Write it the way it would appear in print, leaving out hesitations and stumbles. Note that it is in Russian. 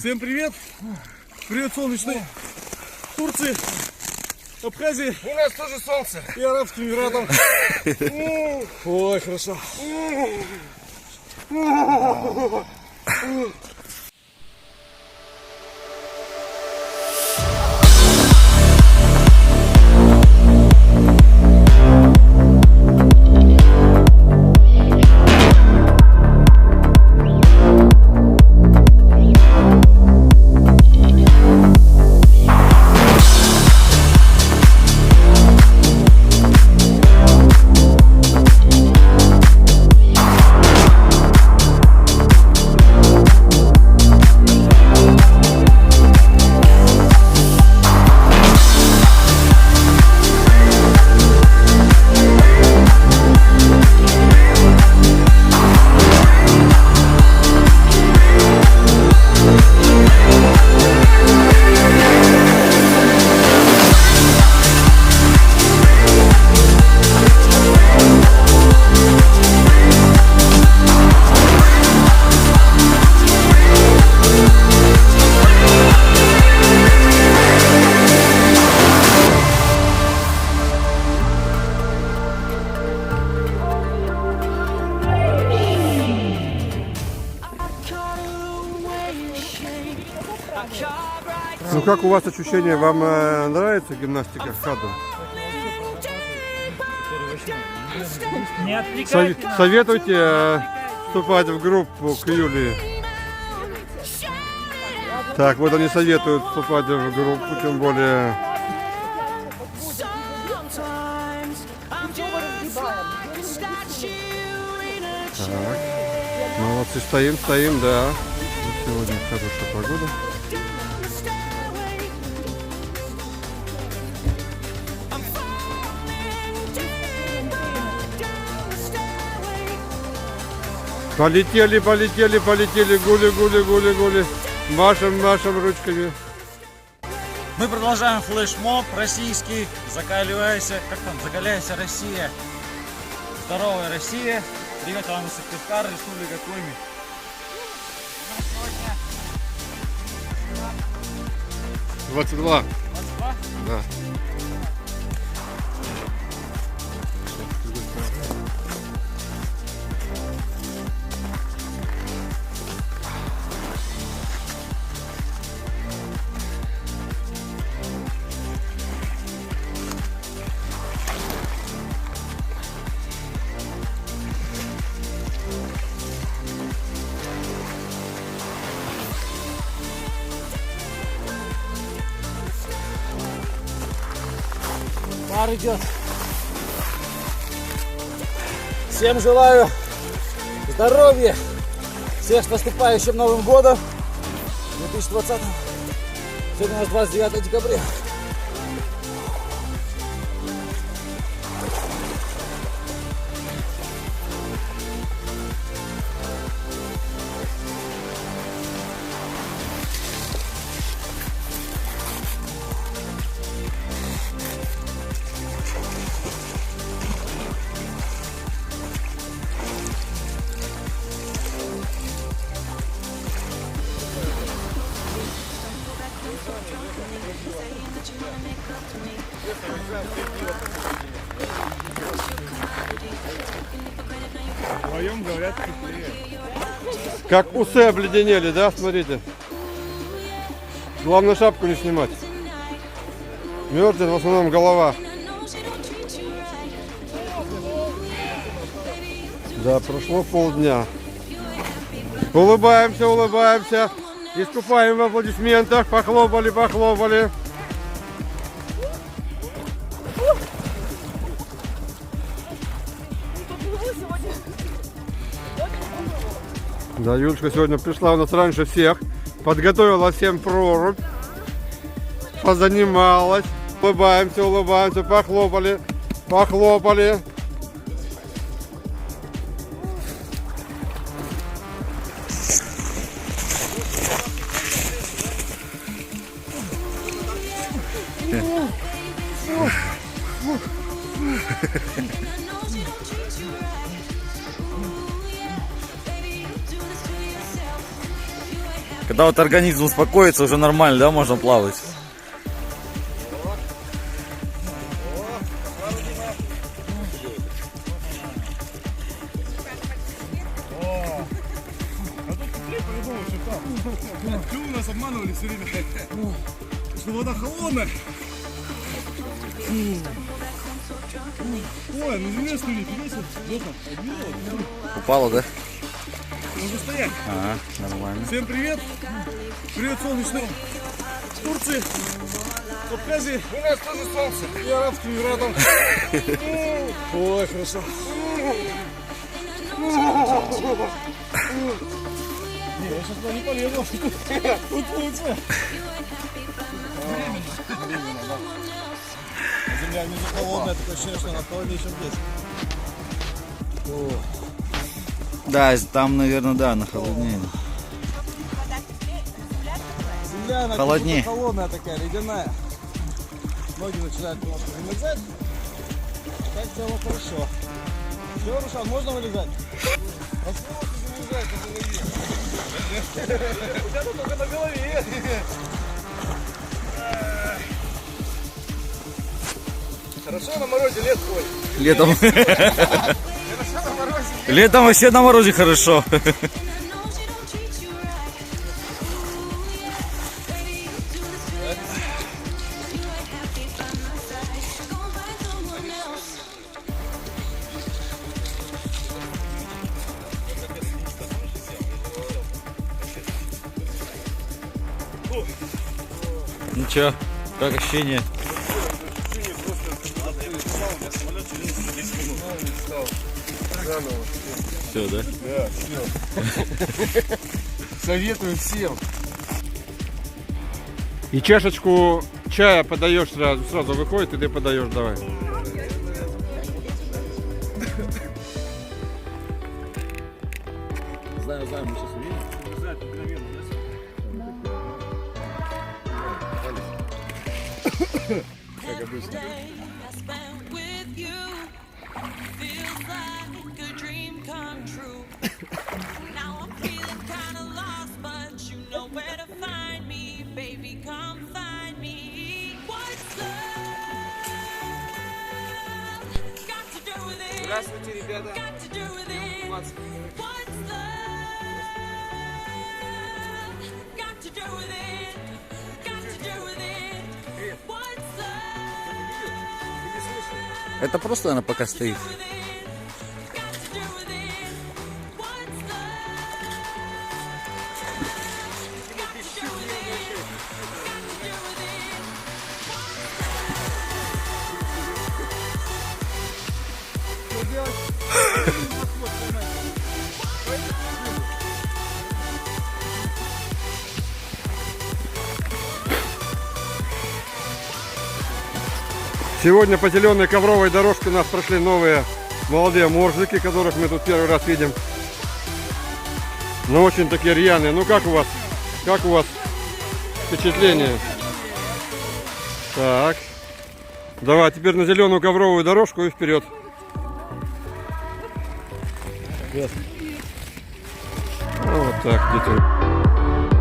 Всем привет! Привет солнечной Турции, Абхазии. У нас тоже солнце. И Арабским Эмиратам. Ой, хорошо. Ну как у вас ощущения? Вам нравится гимнастика хаду? Не отвлекайте нас. Советуйте вступать в группу к Юлии. Так, вот они советуют вступать в группу, тем более. Так, молодцы, стоим, да. Сегодня хорошая погода. Полетели, гули. Машем ручками. Мы продолжаем флешмоб российский. Закаливайся, как там, закаляйся, Россия. Здоровая Россия. Привет вам из Сыктывкара, Республика Коми. 22. 22? Да. Пар идет. Всем желаю здоровья. Всех с наступающим Новым годом. 2020. Сегодня у нас 29 декабря. Вдвоем говорят теплее. Как усы обледенели, да? Смотрите. Главное шапку не снимать. Мерзнет в основном голова. Да, прошло полдня. Улыбаемся. Искупаем в аплодисментах. Похлопали. Да, Юлечка сегодня пришла у нас раньше всех. Подготовила всем прорубь. Позанималась. Улыбаемся. Похлопали. Когда вот организм успокоится, уже нормально, да, можно плавать. Чего вы нас обманывали все время? Что вода холодная? Ой, на земле стоит, видите? Упало, да? Можно стоять. Ага, нормально. Всем привет. Привет, солнечной Турции. Абхазии. У нас тоже солнце. И Арабским Эмиратам. Ой, хорошо. Не, я сейчас туда не полезу. Тут лучше. Временно, да. Земля внизу холодная, такое ощущение, что она холоднее, чем здесь. Да, там, наверное, да, на холоднее. Земля, она Холоднее. холодная такая, ледяная. Ноги начинают немножко замерзать. Так в целом хорошо. Все, Рушан, можно вылезать? Посмотрите, замерзать на голове. У тебя тут только на голове. Хорошо на морозе лет твой. Летом. Хорошо на морозе. Летом вообще на морозе хорошо. Ну чё, как ощущение? Все, да? Да, все. Советую всем. И чашечку чая подаешь сразу выходит, и ты подаешь, давай. Знаю, мы сейчас увидим. Как обычно. Здравствуйте, ребята. Это просто она пока стоит. Сегодня по зеленой ковровой дорожке у нас прошли новые молодые моржики, которых мы тут первый раз видим. Но очень такие рьяные. Ну как у вас? Как у вас впечатление? Так. Давай теперь на зеленую ковровую дорожку и вперед. Вот так где-то.